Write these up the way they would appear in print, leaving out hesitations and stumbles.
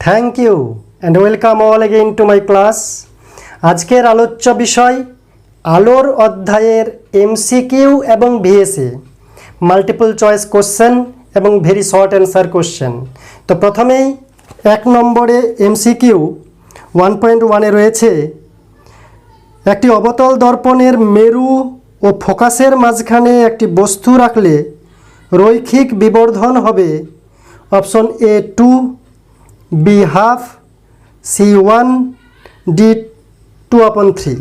Thank you and welcome all again to my class. আজকের আলোচ্য বিষয় আলোর অধ্যায়ের এমসিকিউ এবং ভিএসএ, মাল্টিপল চয়েস কোশ্চেন এবং ভেরি শর্ট অ্যান্সার কোশ্চেন। তো প্রথমেই 1 নম্বরে এমসিকিউ 1.1-এ রয়েছে, একটি অবতল দর্পণের মেরু ও ফোকাসের মাঝখানে একটি বস্তু রাখলে রৈখিক বিবর্ধন হবে option A 2, B half, C 1, D 2/3।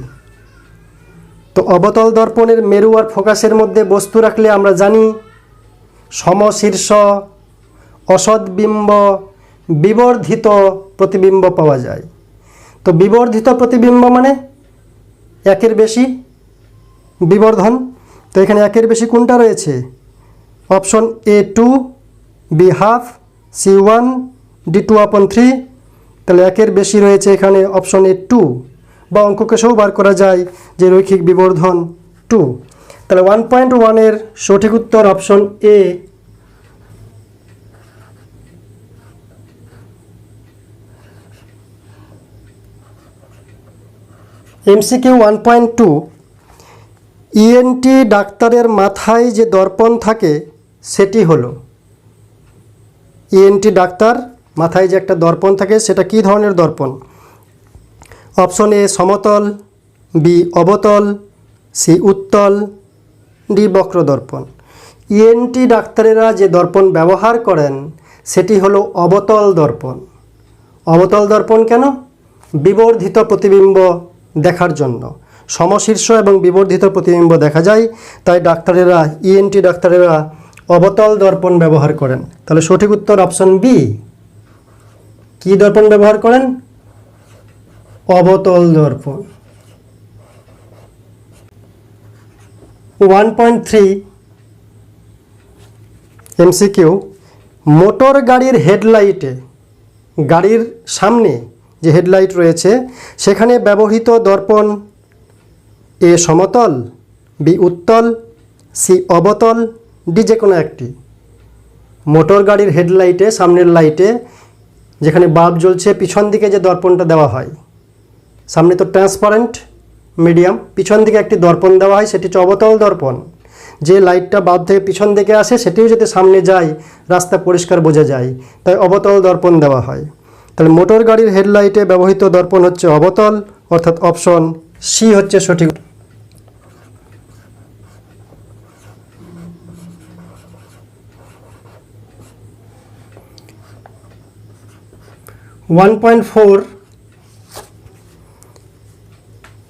তো অবতল দর্পণের মেরু আর ফোকাসের মধ্যে বস্তু রাখলে আমরা জানি সমশীর্ষ, অসৎবিম্ব, বিবর্ধিত প্রতিবিম্ব পাওয়া যায়। তো বিবর্ধিত প্রতিবিম্ব মানে একের বেশি বিবর্ধন। তো এখানে একের বেশি কোনটা রয়েছে? Option A 2, B half, C 1, D 2/3। তাহলে একের বেশি রয়েছে এখানে অপশন এ 2, বা অঙ্ককেশেও বার করা যায় যে রৈখিক বিবর্ধন 2। তাহলে 1.1-এর সঠিক উত্তর অপশন এ। এমসিকিউ 1.2, ইএনটি ডাক্তারের মাথায় যে দর্পণ থাকে সেটি হলো, ইএনটি ডাক্তার মাথায় যে একটা দর্পণ থাকে সেটা কী ধরনের দর্পণ? অপশন এ সমতল, বি অবতল, সি উত্তল, ডি বক্র দর্পণ। ইএনটি ডাক্তারেরা যে দর্পণ ব্যবহার করেন সেটি হলো অবতল দর্পণ। অবতল দর্পণ কেন? বিবর্ধিত প্রতিবিম্ব দেখার জন্য। সমশীর্ষ এবং বিবর্ধিত প্রতিবিম্ব দেখা যায়, তাই ডাক্তারেরা, ইএনটি ডাক্তারেরা অবতল দর্পণ ব্যবহার করেন। তাহলে সঠিক উত্তর অপশন বি। কি দর্পণ ব্যবহার করেন? অবতল দর্পণ। 1.3 এমসিকিউ, মোটর গাড়ির হেডলাইটে, গাড়ির সামনে যে হেডলাইট রয়েছে সেখানে ব্যবহৃত দর্পণ এ সমতল, বি উত্তল, সি অবতল, ডি যে কোনো একটি। মোটর গাড়ির হেডলাইটে, সামনের লাইটে যেখানে বাল্ব জ্বলছে পিছন দিকে যে দর্পণটা দেওয়া হয়, সামনে তো ট্রান্সপারেন্ট মিডিয়াম, পিছন দিকে একটি দর্পণ দেওয়া হয়, সেটি হচ্ছে অবতল দর্পণ। যে লাইটটা বাল্ব থেকে পিছন দিকে আসে সেটিও যদি সামনে যায় রাস্তা পরিষ্কার বোঝা যায়, তাই অবতল দর্পণ দেওয়া হয়। তাহলে মোটর গাড়ির হেডলাইটে ব্যবহৃত দর্পণ হচ্ছে অবতল, অর্থাৎ অপশন সি হচ্ছে সঠিক। 1.4,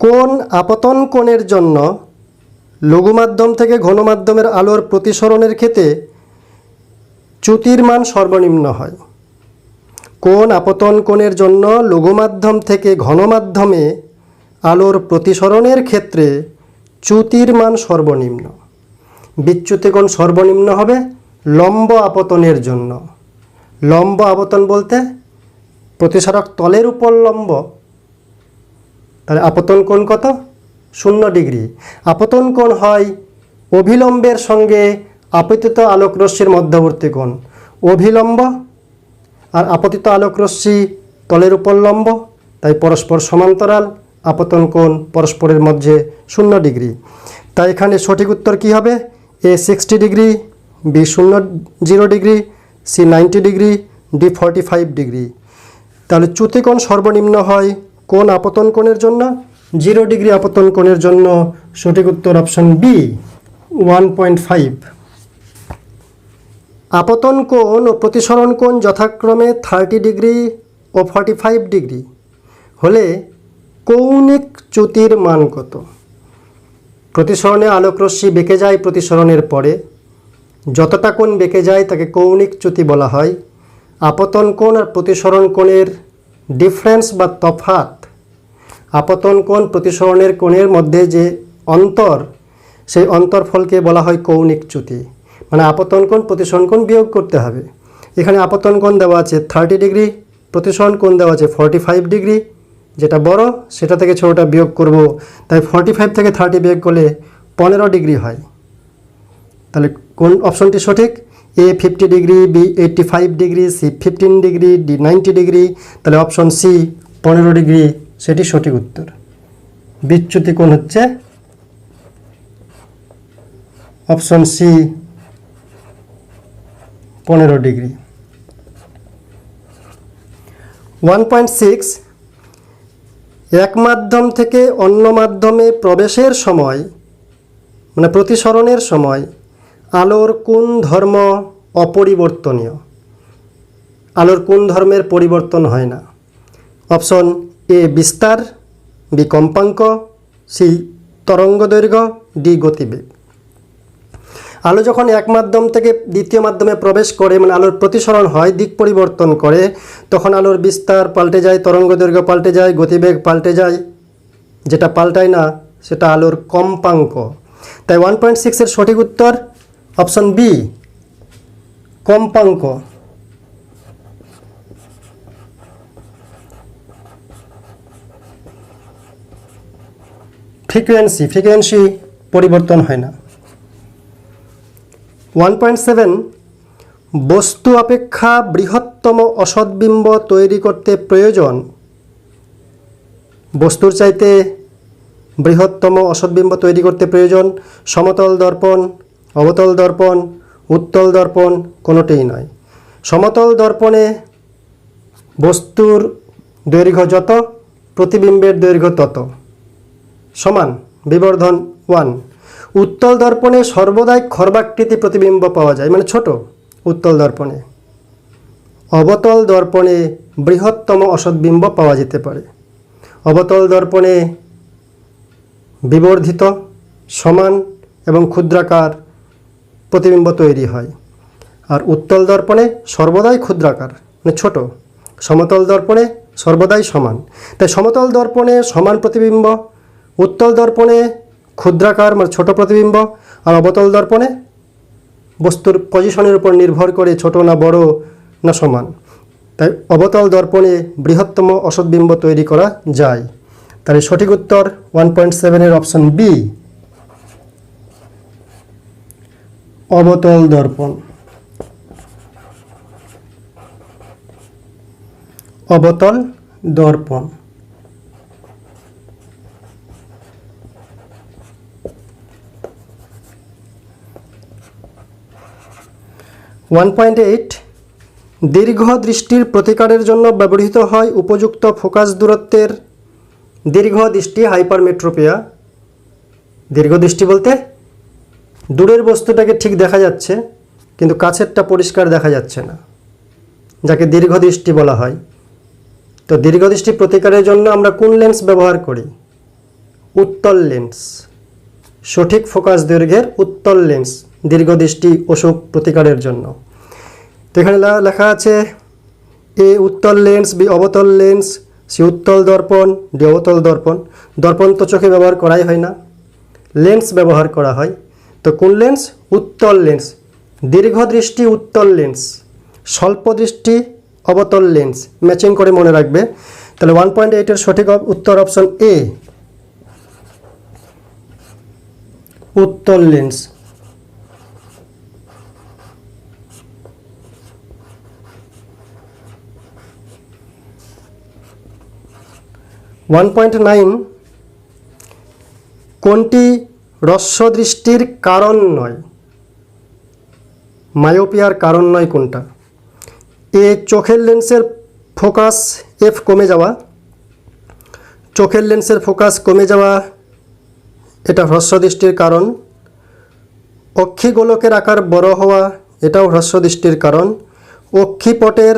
কোন আপতন কোণের জন্য লঘু মাধ্যম থেকে ঘন মাধ্যমের আলোর প্রতিসরণের ক্ষেত্রে চ্যুতির মান সর্বনিম্ন হয়? কোন আপতন কোণের জন্য লঘু মাধ্যম থেকে ঘন মাধ্যমে আলোর প্রতিসরণের ক্ষেত্রে চ্যুতির মান সর্বনিম্ন? বিচ্যুতি কোণ সর্বনিম্ন হবে লম্ব আপতনের জন্য। লম্ব আপতন বলতে প্রতিসারক তলের উপর লম্ব, তাহলে আপতন কোণ কত? 0 ডিগ্রি। আপতন কোণ হয় অভিলম্বের সঙ্গে আপতিত আলোকরশ্মির মধ্যবর্তী কোণ। অভিলম্ব আর আপতিত আলোকরশ্মি তলের উপর লম্ব, তাই পরস্পর সমান্তরাল, আপতন কোণ পরস্পরের মধ্যে 0 ডিগ্রি। তাই এখানে সঠিক উত্তর কী হবে? A 60 degree, B 0 degree, C 90 degree, D 45 degree. তাহলে চ্যুতি কোণ সর্বনিম্ন হয় কোন আপতন কোণের জন্য? 0 ডিগ্রি আপতন কোণের জন্য। সঠিক উত্তর অপশন বি। 1.5, আপতন কোণ ও প্রতিসরণ কোণ যথাক্রমে 30 ডিগ্রি ও 45 ডিগ্রি হলে কৌণিক চ্যুতির মান কত? প্রতিসরণে আলোকরশ্মি বেঁকে যায় প্রতিসরণের পরে, যতটা কোণ বেঁকে যায় তাকে কৌণিক চ্যুতি বলা হয়। আপতন কোণ আর প্রতিসরণ কোণের ডিফারেন্স বা তফাৎ, আপতন কোণ প্রতিসরণের কোণের মধ্যে যে অন্তর, সেই অন্তরফলকে বলা হয় কৌণিক চ্যুতি। মানে আপতন কোণ প্রতিসরণ কোণ বিয়োগ করতে হবে। এখানে আপতন কোণ দেওয়া আছে 30 ডিগ্রি, প্রতিসরণ কোণ দেওয়া আছে 45 ডিগ্রি, যেটা বড় সেটা থেকে ছোটোটা বিয়োগ করব, তাই 45 থেকে 30 বিয়োগ করলে 15 ডিগ্রি হয়। তাহলে কোন অপশনটি সঠিক? A 50 degree, B 85 degree, C 15 degree, D 90 degree, তাহলে অপশন সি 15 ডিগ্রি সেটি সঠিক উত্তর। বিচ্যুতি কোণ হচ্ছে অপশন সি 15 ডিগ্রি। 1.6 এক মাধ্যম থেকে অন্য মাধ্যমে প্রবেশের সময় মানে প্রতিসরণের সময় আলোর কোন ধর্ম অপরিবর্তনীয়? আলোর কোন ধর্মের পরিবর্তন হয় না? অপশন এ বিস্তার, বি কম্পাঙ্ক, সি তরঙ্গদৈর্ঘ্য, ডি গতিবেগ। আলো যখন এক মাধ্যম থেকে দ্বিতীয় মাধ্যমে প্রবেশ করে মানে আলোর প্রতিসরণ হয়, দিক পরিবর্তন করে, তখন আলোর বিস্তার পাল্টে যায়, তরঙ্গদৈর্ঘ্য পাল্টে যায়, গতিবেগ পাল্টে যায়। যেটা পাল্টায় না সেটা আলোর কম্পাঙ্ক। তাই 1.6 এর সঠিক উত্তর অপশন বি কম্পাঙ্ক। ফ্রিকোয়েন্সি পরিবর্তন হয় না। 1.7 বস্তু অপেক্ষা বৃহত্তম অসৎবিম্ব তৈরি করতে প্রয়োজন, বস্তুর চাইতে বৃহত্তম অসৎবিম্ব তৈরি করতে প্রয়োজন সমতল দর্পণ, অবতল দর্পণ, উত্তল দর্পণ, কোনোটিই নয়। সমতল দর্পণে বস্তুর দৈর্ঘ্য যত, প্রতিবিম্বের দৈর্ঘ্য তত, সমান, বিবর্ধন 1। উত্তল দর্পণে সর্বদাই খর্বাকৃতি প্রতিবিম্ব পাওয়া যায় মানে ছোট উত্তল দর্পণে। অবতল দর্পণে বৃহত্তম অসৎবিম্ব পাওয়া যেতে পারে। অবতল দর্পণে বিবর্ধিত, সমান এবং ক্ষুদ্রাকার প্রতিবিম্ব তৈরি হয়। আর উত্তল দর্পণে সর্বদাই ক্ষুদ্রাকার মানে ছোট, সমতল দর্পণে সর্বদাই সমান। তাই সমতল দর্পণে সমান প্রতিবিম্ব, উত্তল দর্পণে ক্ষুদ্রাকার মানে ছোট প্রতিবিম্ব, আর অবতল দর্পণে বস্তুর পজিশনের উপর নির্ভর করে ছোট না বড় না সমান। তাই অবতল দর্পণে বৃহত্তম অসৎবিম্ব তৈরি করা যায়। তাহলে সঠিক উত্তর 1.7 এর অপশন বি অবতল দর্পণ। অবতল দর্পণ। 1.8 দীর্ঘ দৃষ্টির প্রতিকারের জন্য ব্যবহৃত হয় উপযুক্ত ফোকাস দূরত্বের দীর্ঘ দৃষ্টি হাইপারমেট্রোপিয়া। দীর্ঘ দৃষ্টি বলতে দূরের বস্তুটাকে ঠিক দেখা যাচ্ছে কিন্তু কাছেরটা পরিষ্কার দেখা যাচ্ছে না, যাকে দীর্ঘ দৃষ্টি বলা হয়। তো দীর্ঘ দৃষ্টি প্রতিকারের জন্য আমরা কোন লেন্স ব্যবহার করি? উত্তল লেন্স। সঠিক ফোকাস দৈর্ঘ্যের উত্তল লেন্স দীর্ঘ দৃষ্টি অসুখ প্রতিকারের জন্য। তো এখানে লেখা আছে এ উত্তল লেন্স, বি অবতল লেন্স, সি উত্তল দর্পণ, ডি অবতল দর্পণ। দর্পণ তো চোখে ব্যবহার করাই হয় না, লেন্স ব্যবহার করা হয়। তো কোন লেন্স? উত্তল লেন্স। দীর্ঘ দৃষ্টি উত্তল লেন্স, স্বল্প দৃষ্টি অবতল লেন্স, ম্যাচিং করে মনে রাখবে। তাহলে 1.8 এর সঠিক উত্তর অপশন এ উত্তল লেন্স। 1.9 কোনটি হ্রস্ব দৃষ্টির কারণ নয়? মায়োপিয়ার কারণ নয় কোনটা? এ চোখের লেন্সের ফোকাস এফ কমে যাওয়া, চোখের লেন্সের ফোকাস কমে যাওয়া এটা হ্রস্ব দৃষ্টির কারণ। অক্ষিগোলকের আকার বড় হওয়া এটাও হ্রস্ব দৃষ্টির কারণ। অক্ষিপটের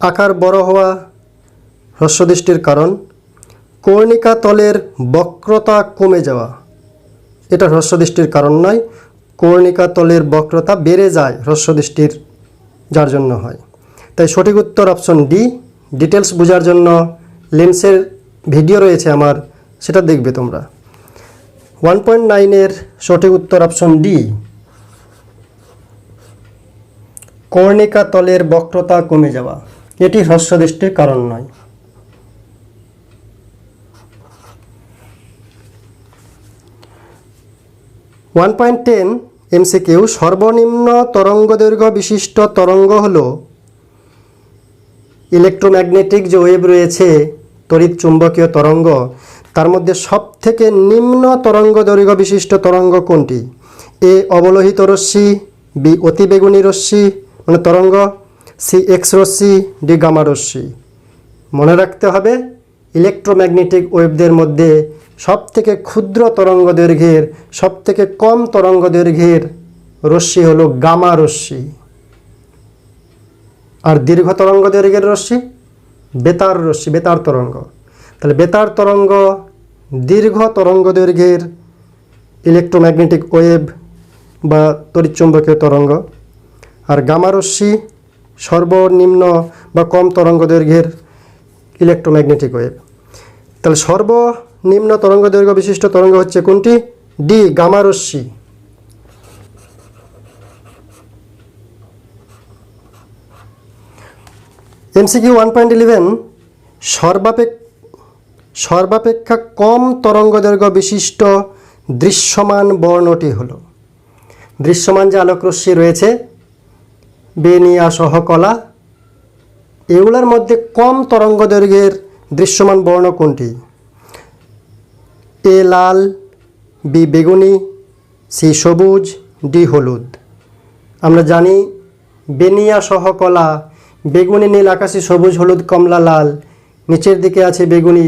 আকার বড় হওয়া হ্রস্ব দৃষ্টির কারণ। কর্ণিকা তলের বক্রতা কমে যাওয়া এটা হ্রস্ব দৃষ্টির কারণ নয়। কর্ণিকা তলের বক্রতা বেড়ে যায় হ্রস্ব দৃষ্টির যার জন্য হয়। তাই সঠিক উত্তর অপশন ডি। ডিটেলস বোঝার জন্য লেন্সের ভিডিও রয়েছে আমার, সেটা দেখবে তোমরা। 1.9 এর সঠিক উত্তর অপশন ডি কর্ণিকা তলের বক্রতা কমে যাওয়া, এটি হ্রস্ব দৃষ্টির কারণ নয়। 1.10 এমসিকিউ, সর্বনিম্ন তরঙ্গদৈর্ঘ্য বিশিষ্ট তরঙ্গ হলো ইলেকট্রোম্যাগনেটিক যে ওয়েভ রয়েছে, তড়িৎ চুম্বকীয় তরঙ্গ, তার মধ্যে সবথেকে নিম্ন তরঙ্গদৈর্ঘ্য বিশিষ্ট তরঙ্গ কোনটি? এ অবলোহিত রশ্মি, বি অতিবেগুনি রশ্মি মানে তরঙ্গ, সি এক্স রশ্মি, ডি গামা রশ্মি। মনে রাখতে হবে ইলেকট্রোম্যাগনেটিক ওয়েভদের মধ্যে সবথেকে ক্ষুদ্র তরঙ্গদৈর্ঘ্যের, সবথেকে কম তরঙ্গদৈর্ঘ্যের রশ্মি হলো গামা রশ্মি। আর দীর্ঘ তরঙ্গদৈর্ঘ্যের রশ্মি বেতার রশ্মি, বেতার তরঙ্গ। তাহলে বেতার তরঙ্গ দীর্ঘ তরঙ্গদৈর্ঘ্যের ইলেকট্রোম্যাগনেটিক ওয়েভ বা তড়িৎচুম্বকীয় তরঙ্গ, আর গামা রশ্মি সর্বনিম্ন বা কম তরঙ্গদৈর্ঘ্যের ইলেকট্রোম্যাগনেটিক ওয়েভ। তাহলে সর্বনিম্ন তরঙ্গদৈর্ঘ্য বিশিষ্ট তরঙ্গ হচ্ছে কোনটি? ডি গামা রশ্মি। এমসিকিউ 1.11, সর্বাপেক্ষা কম তরঙ্গদৈর্ঘ্য বিশিষ্ট দৃশ্যমান বর্ণটি হলো। দৃশ্যমান যে আলোক রশ্মি রয়েছে, বেনিয়া সহ কলা, এগুলোর মধ্যে কম তরঙ্গদৈর্ঘ্যের দৃশ্যমান বর্ণ কোনটি? এ লাল, বি বেগুনি, সি সবুজ, ডি হলুদ। আমরা জানি বেনিয়া সহ কলা বেগুনি, নীল, আকাশি, সবুজ, হলুদ, কমলা, লাল। নিচের দিকে আছে বেগুনি,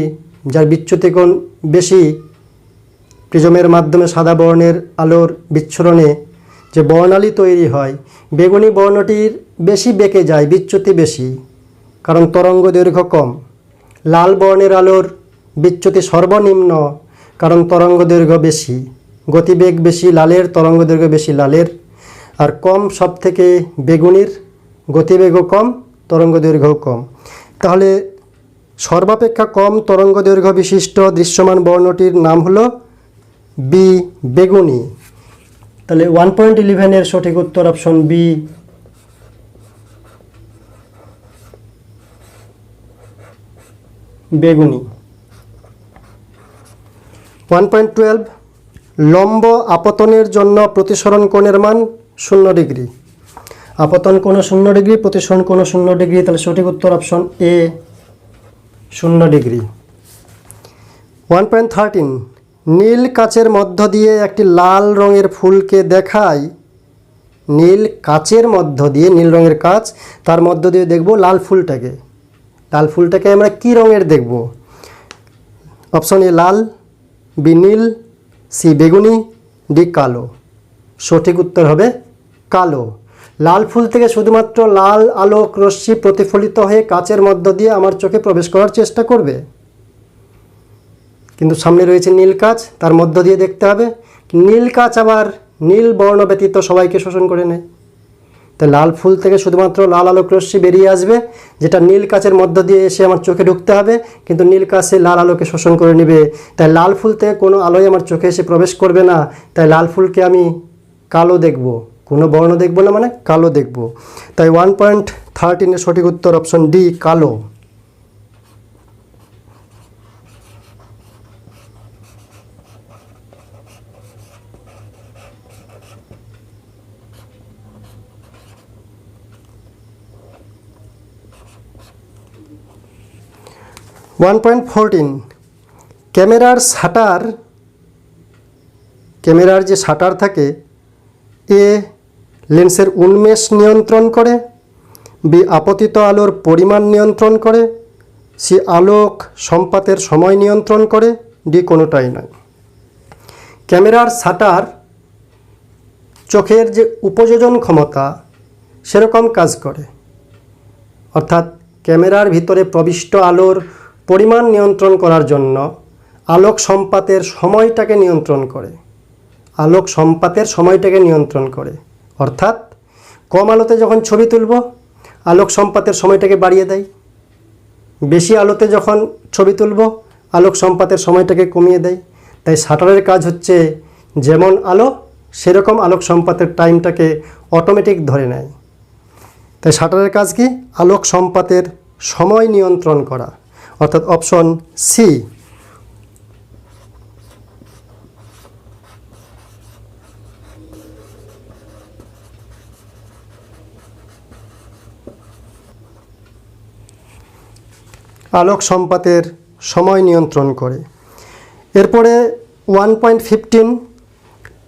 যার বিচ্যুতিকোণ বেশি। প্রিজমের মাধ্যমে সাদা বর্ণের আলোর বিচ্ছুরণে যে বর্ণালী তৈরি হয়, বেগুনি বর্ণটির বেশি বেঁকে যায়, বিচ্যুতি বেশি, কারণ তরঙ্গ দৈর্ঘ্য কম। লাল বর্ণের আলোর বিচ্যুতি সর্বনিম্ন, কারণ তরঙ্গ দৈর্ঘ্য বেশি, গতিবেগ বেশি লালের, তরঙ্গ দৈর্ঘ্য বেশি লালের। আর কম সব থেকে বেগুনির, গতিবেগও কম, তরঙ্গ দৈর্ঘ্যও কম। তাহলে সর্বাপেক্ষা কম তরঙ্গ দৈর্ঘ্য বিশিষ্ট দৃশ্যমান বর্ণটির নাম হলো বি বেগুনি। তাহলে 1.11 এর সঠিক উত্তর অপশন বি বেগুনি। 1.12, লম্ব আপতনের জন্য প্রতিসরণ কোণের মান 0 ডিগ্রি। আপতন কোণ 0 ডিগ্রি, প্রতিসরণ কোণ 0 ডিগ্রি। তাহলে সঠিক উত্তর অপশন এ 0 ডিগ্রি। 1.13, নীল কাচের মধ্য দিয়ে একটি লাল রঙের ফুলকে দেখায়। নীল কাচের মধ্য দিয়ে, নীল রঙের কাচ, তার মধ্য দিয়ে দেখব লাল ফুলটাকে। লাল ফুলটাকে আমরা কি রঙের দেখব? অপশন এ লাল, বি নীল, সি বেগুনি, ডি কালো। সঠিক উত্তর হবে কালো। লাল ফুল থেকে শুধুমাত্র লাল আলোক রশ্মি প্রতিফলিত হয়ে কাচের মধ্য দিয়ে আমার চোখে প্রবেশ করার চেষ্টা করবে, কিন্তু সামনে রয়েছে নীল কাচ, তার মধ্য দিয়ে দেখতে হবে। নীল কাচ আবার নীল বর্ণ ব্যতীত সবাইকে শোষণ করে নেয়। তাই লাল ফুল থেকে শুধুমাত্র লাল আলোক রশ্মি বেরিয়ে আসবে, যেটা নীল কাচের মধ্য দিয়ে এসে আমার চোখে ঢুকতে হবে, কিন্তু নীল কাচে লাল আলোকে শোষণ করে নেবে। তাই লাল ফুল থেকে কোনো আলোয় আমার চোখে এসে প্রবেশ করবে না। তাই লাল ফুলকে আমি কালো দেখব, কোনো বর্ণ দেখব না, মানে কালো দেখব। তাই 1.13 এর সঠিক উত্তর অপশন ডি কালো। ক্যামেরার যে শাটার থাকে, এ লেন্সের উন্মেষ নিয়ন্ত্রণ করে, বি আপতিত আলোর পরিমাণ নিয়ন্ত্রণ করে, সি আলোক সম্পাতের সময় নিয়ন্ত্রণ করে, ডি কোনোটাই নয়। ক্যামেরার শাটার চোখের যে উপযোজন ক্ষমতা সেরকম কাজ করে, অর্থাৎ ক্যামেরার ভিতরে প্রবিষ্ট আলোর পরিমাণ নিয়ন্ত্রণ করার জন্য আলোক সম্পাতের সময়টাকে নিয়ন্ত্রণ করে, আলোক সম্পাতের সময়টাকে নিয়ন্ত্রণ করে। অর্থাৎ কম আলোতে যখন ছবি তুলব, আলোক সম্পাতের সময়টাকে বাড়িয়ে দেয়। বেশি আলোতে যখন ছবি তুলব, আলোক সম্পাতের সময়টাকে কমিয়ে দেয়। তাই শাটারের কাজ হচ্ছে যেমন আলো সেরকম আলোক সম্পাতের টাইমটাকে অটোমেটিক ধরে নেয়। তাই শাটারের কাজ কি? আলোক সম্পাতের সময় নিয়ন্ত্রণ করা, অর্থাৎ অপশন সি। আলোক সম্পাতের সময় নিয়ন্ত্রণ করে। এরপরে 1.15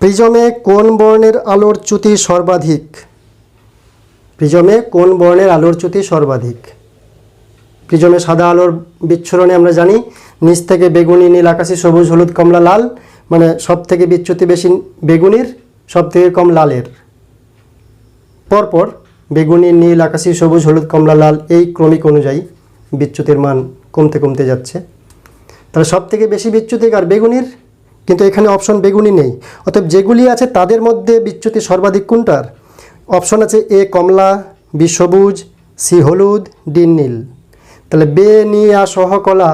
প্রিজমে কোন বর্ণের আলোর চ্যুতি সর্বাধিক? প্রিজমে কোন বর্ণের আলোর চ্যুতি সর্বাধিক? প্রিজমে সাদা আলোর বিচ্ছুরণে আমরা জানি নিচ থেকে বেগুনি, নীল, আকাশি, সবুজ, হলুদ, কমলা, লাল, মানে সব থেকে বিচ্যুতি বেশি বেগুনির, সব থেকে কম লালের। পরপর বেগুনি, নীল, আকাশি, সবুজ, হলুদ, কমলা, লাল এই ক্রমিক অনুযায়ী বিচ্যুতির মান কমতে কমতে যাচ্ছে। তাহলে সব থেকে বেশি বিচ্যুতি আর বেগুনির, কিন্তু এখানে অপশন বেগুনি নেই। অতএব যেগুলি আছে তাদের মধ্যে বিচ্যুতি সর্বাধিক কোনটার? অপশন আছে এ কমলা, বি সবুজ, সি হলুদ, ডি নীল। তাহলে বে, নি, আ সহ কলা,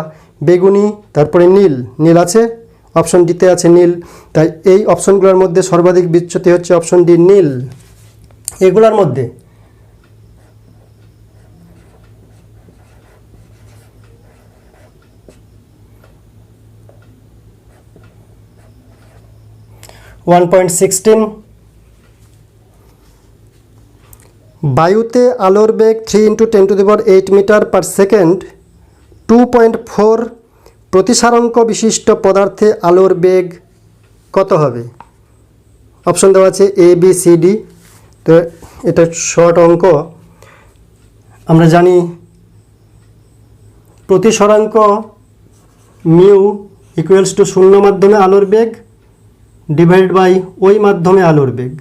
বেগুনি, তারপরে নীল, নীল আছে, অপশন ডিতে আছে নীল। তাই এই অপশনগুলোর মধ্যে সর্বাধিক বিচ্যুতি হচ্ছে অপশন ডি নীল। এগুলোর মধ্যে বায়ুতে আলোর বেগ 3 × 10⁸ মিটার পার সেকেন্ড, 2.4 প্রতিসারাঙ্ক বিশিষ্ট পদার্থে আলোর বেগ কত হবে? অপশন দেওয়া আছে এ, বি, সি, ডি। তো এটা শর্ট অঙ্ক। আমরা জানি প্রতিসরাঙ্ক মিউ ইকুয়ালস টু 0 মাধ্যমে আলোর বেগ ডিভাইড বাই ওই মাধ্যমে আলোর বেগ।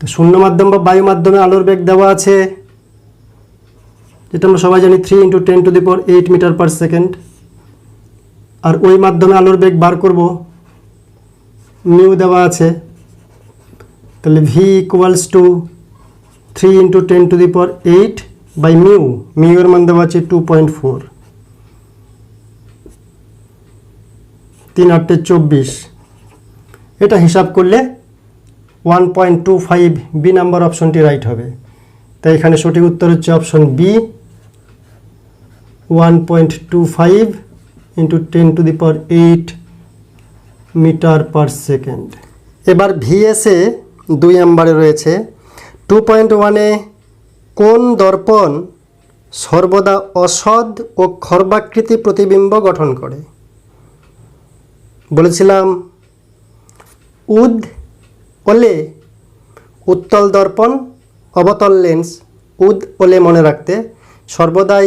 তো 0 মাধ্যম বা বায়ু মাধ্যমে আলোর বেগ দেওয়া আছে, যেটা আমরা সবাই জানি 3 × 10⁸ মিটার পার সেকেন্ড। আর ওই মাধ্যমে আলোর বেগ বার করব, মিউ দেওয়া আছে। তাহলে V equals to 3 × 10⁸ by mu, mu এর মান দেওয়া আছে 2.4, 3 × 8 = 24। এটা হিসাব করলে 1.25 বি নাম্বার অপশনটি রাইট হবে। তাই এখানে সঠিক উত্তর হচ্ছে option B, 1.25 × 10⁸ metre per second. এবার ভিএসএ 2 নম্বরে রয়েছে 2.1-এ কোন দর্পণ সর্বদা অসৎ ও খর্বাকৃতি প্রতিবিম্ব গঠন করে? বলেছিলাম উদ ওলে উত্তল দর্পণ, অবতল লেন্স। উদ ওলে মনে রাখতে সর্বদাই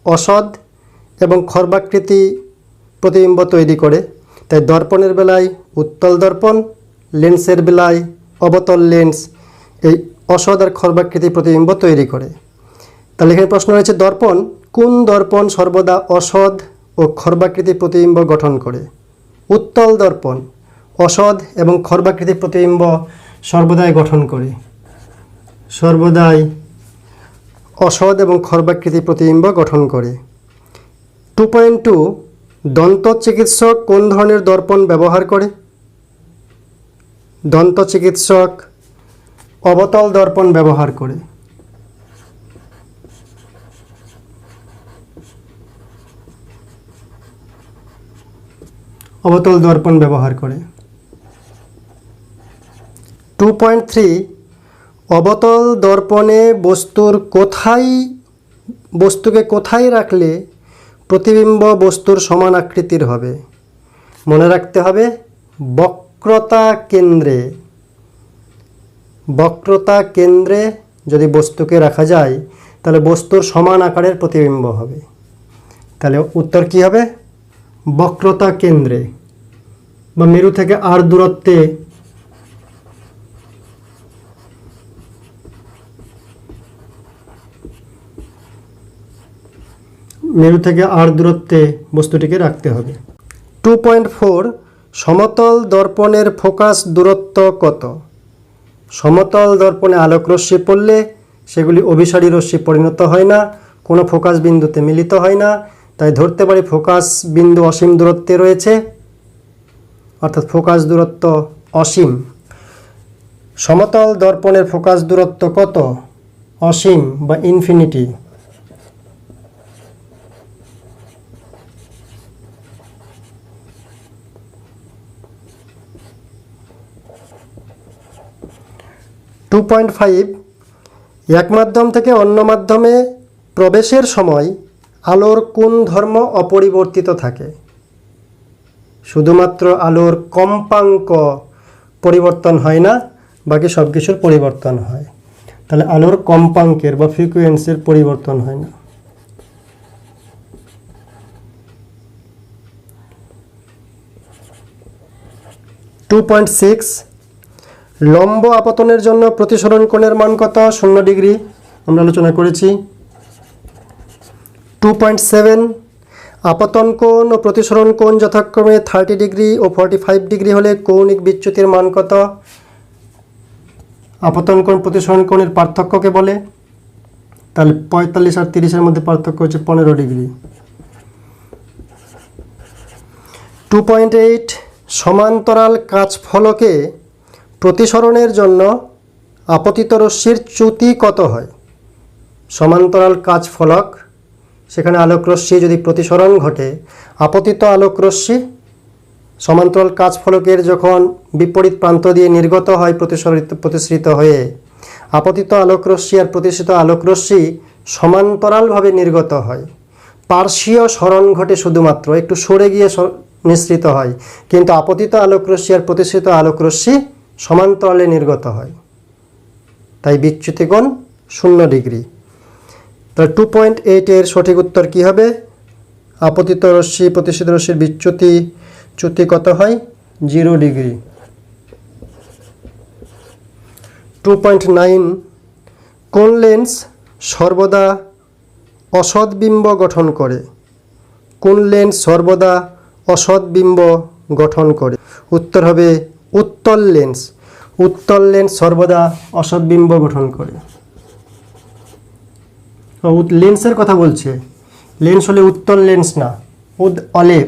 অসৎ এবং খর্বাকৃতি প্রতিবিম্ব তৈরি করে। তাই দর্পণের বেলায় উত্তল দর্পণ, লেন্সের বেলায় অবতল লেন্স এই অসৎ আর খর্বাকৃতি প্রতিবিম্ব তৈরি করে। তাহলে এখানে প্রশ্ন রয়েছে কোন দর্পণ সর্বদা অসৎ ও খর্বাকৃতি প্রতিবিম্ব গঠন করে? উত্তল দর্পণ অসৎ এবং খর্বাকৃতি প্রতিবিম্ব সর্বদাই গঠন করে, সর্বদাই অসৎ এবং খর্বাকৃতি প্রতিবিম্ব গঠন করে। 2.2 দন্ত চিকিৎসক কোন ধরনের দর্পণ ব্যবহার করে? দন্ত চিকিৎসক অবতল দর্পণ ব্যবহার করে। অবতল দর্পণ ব্যবহার করে। 2.3 অবতল দর্পণে বস্তুকে কোথায় রাখলে প্রতিবিম্ব বস্তুর সমান আকৃতির হবে? মনে রাখতে হবে বক্রতা কেন্দ্রে। বক্রতা কেন্দ্রে যদি বস্তুকে রাখা যায় তাহলে বস্তুর সমান আকারের প্রতিবিম্ব হবে। তাহলে উত্তর কি হবে? বক্রতা কেন্দ্রে বা মেরু থেকে আর দূরত্বে বস্তুটিকে রাখতে হবে। 2.4 সমতল দর্পণের ফোকাস দূরত্ব কত? সমতল দর্পণে আলোক রশ্মি পড়লে সেগুলি অভিসারী রশ্মি পরিণত হয় না, কোনো ফোকাস বিন্দুতে মিলিত হয় না। তাই ধরতে পারি ফোকাস বিন্দু অসীম দূরত্বে রয়েছে, অর্থাৎ ফোকাস দূরত্ব অসীম। সমতল দর্পণের ফোকাস দূরত্ব কত? অসীম বা ইনফিনিটি। এক মাধ্যম থেকে অন্য মাধ্যমে প্রবেশের সময় আলোর কোন ধর্ম অপরিবর্তিত থাকে? শুধুমাত্র আলোর কম্পাঙ্ক পরিবর্তন হয় না, বাকি সব কিছুর পরিবর্তন হয়। তাহলে আলোর কম্পাঙ্কের বা ফ্রিকোয়েন্সির পরিবর্তন হয় না। টু 2.6 লম্ব আপতনের জন্য প্রতিসরণ কোণের মান কত? 0 ডিগ্রি, আমরা আলোচনা করেছি। 2.7 আপতন কোণ ও প্রতিসরণ কোণ যথাক্রমে 30 ডিগ্রি ও 45 ডিগ্রি হলে কৌণিক বিচ্যুতির মান কত? আপতন কোণ প্রতিসরণ কোণের পার্থক্যকে বলে। তাহলে 45 আর 30-এর মধ্যে পার্থক্য হচ্ছে 15 ডিগ্রি। 2.8 সমান্তরাল কাচ ফলকে প্রতিসরণের জন্য আপতিত রশ্মির চ্যুতি কত হয়? সমান্তরাল কাচ ফলক, সেখানে আলোক রশ্মি যদি প্রতিসরণ ঘটে, আপতিত আলোক রশ্মি সমান্তরাল কাচ ফলকের যখন বিপরীত প্রান্ত দিয়ে নির্গত হয় প্রতিসরিত হয়ে, আপতিত আলোক রশ্মি আর প্রতিসরিত আলোক রশ্মি সমান্তরালভাবে নির্গত হয়। পার্শ্বীয় সরণ ঘটে, শুধুমাত্র একটু সরে গিয়ে নিঃসৃত হয়, কিন্তু আপতিত আলোক রশ্মি আর প্রতিসরিত আলোক রশ্মি সমান্তরালে নির্গত হয়। তাই বিচ্যুতি কোণ 0 ডিগ্রি। তাহলে 2.8 এর সঠিক উত্তর কি হবে? আপতিত রশ্মি প্রতিসরিত রশ্মির চ্যুতি কত হয়? 0 ডিগ্রি। 2.9 কোন লেন্স সর্বদা অসৎ বিম্ব গঠন করে? কোন লেন্স সর্বদা অসৎ বিম্ব গঠন করে? উত্তর হবে উত্তল লেন্স। উত্তল লেন্স সর্বদা অসৎ বিম্ব গঠন করে। লেন্সের কথা বলছে, লেন্স হলে উত্তল লেন্স না,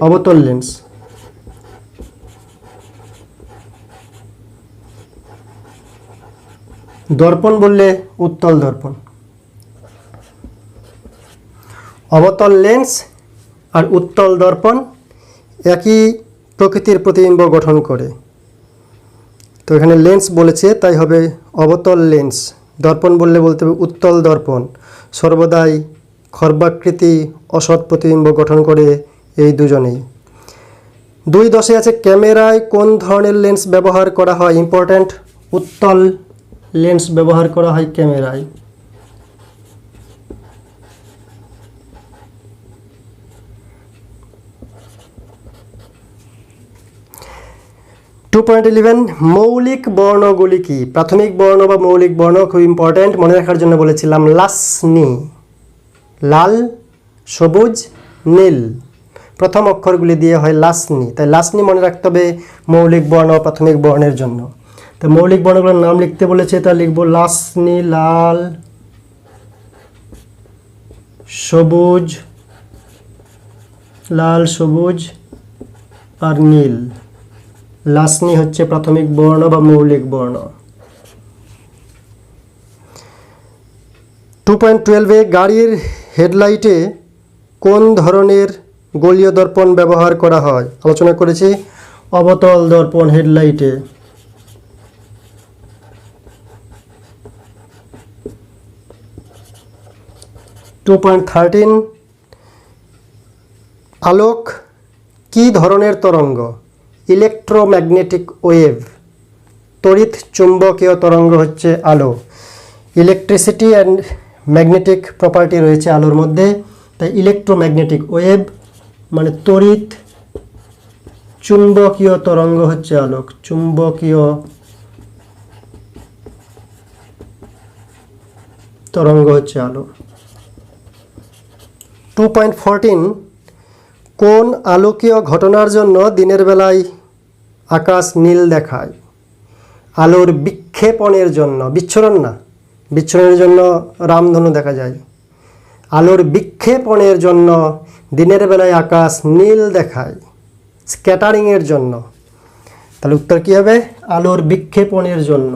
অবতল লেন্স। দর্পণ বললে উত্তল দর্পণ। অবতল লেন্স আর উত্তল দর্পণ একই প্রকৃতির প্রতিবিম্ব গঠন করে। তো এখানে লেন্স বলেছে, তাই হবে অবতল লেন্স। দর্পণ বললে বলতে হবে উত্তল দর্পণ, সর্বদাই খর্বাকৃতি অসৎ প্রতিবিম্ব গঠন করে এই দুজনেই। 2.10 আছে ক্যামেরায় কোন ধরনের লেন্স ব্যবহার করা হয়? ইম্পর্ট্যান্ট, উত্তল লেন্স ব্যবহার করা হয় ক্যামেরায়। টু 2.11 মৌলিক বর্ণগুলি কি? প্রাথমিক বর্ণ বা মৌলিক বর্ণ খুব ইম্পর্ট্যান্ট, মনে রাখার জন্য বলেছিলাম। লাসনি, লাল, সবুজ, নীল, প্রথম অক্ষরগুলি দিয়ে হয় লাসনি। তাই লাসনি মনে রাখতে হবে মৌলিক বর্ণ প্রাথমিক বর্ণের জন্য। তো মৌলিক বর্ণগুলোর নাম লিখতে বলেছে, তা লিখব লাসনি, লাল, সবুজ, লাল, সবুজ আর নীল। লাসনি হচ্ছে প্রাথমিক বর্ণ বা মৌলিক বর্ণ। 2.12 গাড়ির হেডলাইটে কোন ধরনের গোলীয় দর্পণ ব্যবহার করা হয়? আলোচনা করেছি অবতল দর্পণ হেডলাইটে। 2.13 আলোক কি ধরনের তরঙ্গ? Electromagnetic wave. তড়িৎ চুম্বকীয় তরঙ্গ হচ্ছে আলো। ইলেকট্রিসিটি অ্যান্ড ম্যাগনেটিক প্রপার্টি রয়েছে আলোর মধ্যে, তাই ইলেকট্রোম্যাগনেটিক ওয়েভ মানে তড়িৎ চুম্বকীয় তরঙ্গ হচ্ছে আলোক। চুম্বকীয় তরঙ্গ হচ্ছে আলো। 2.14 কোন আলোকীয় ঘটনার জন্য দিনের বেলায় আকাশ নীল দেখায়? আলোর বিক্ষেপণের জন্য, বিচ্ছুরণ না, বিচ্ছুরণের জন্য রামধনু দেখা যায়। আলোর বিক্ষেপণের জন্য দিনের বেলায় আকাশ নীল দেখায়, স্ক্যাটারিংয়ের জন্য। তাহলে উত্তর কী হবে? আলোর বিক্ষেপণের জন্য।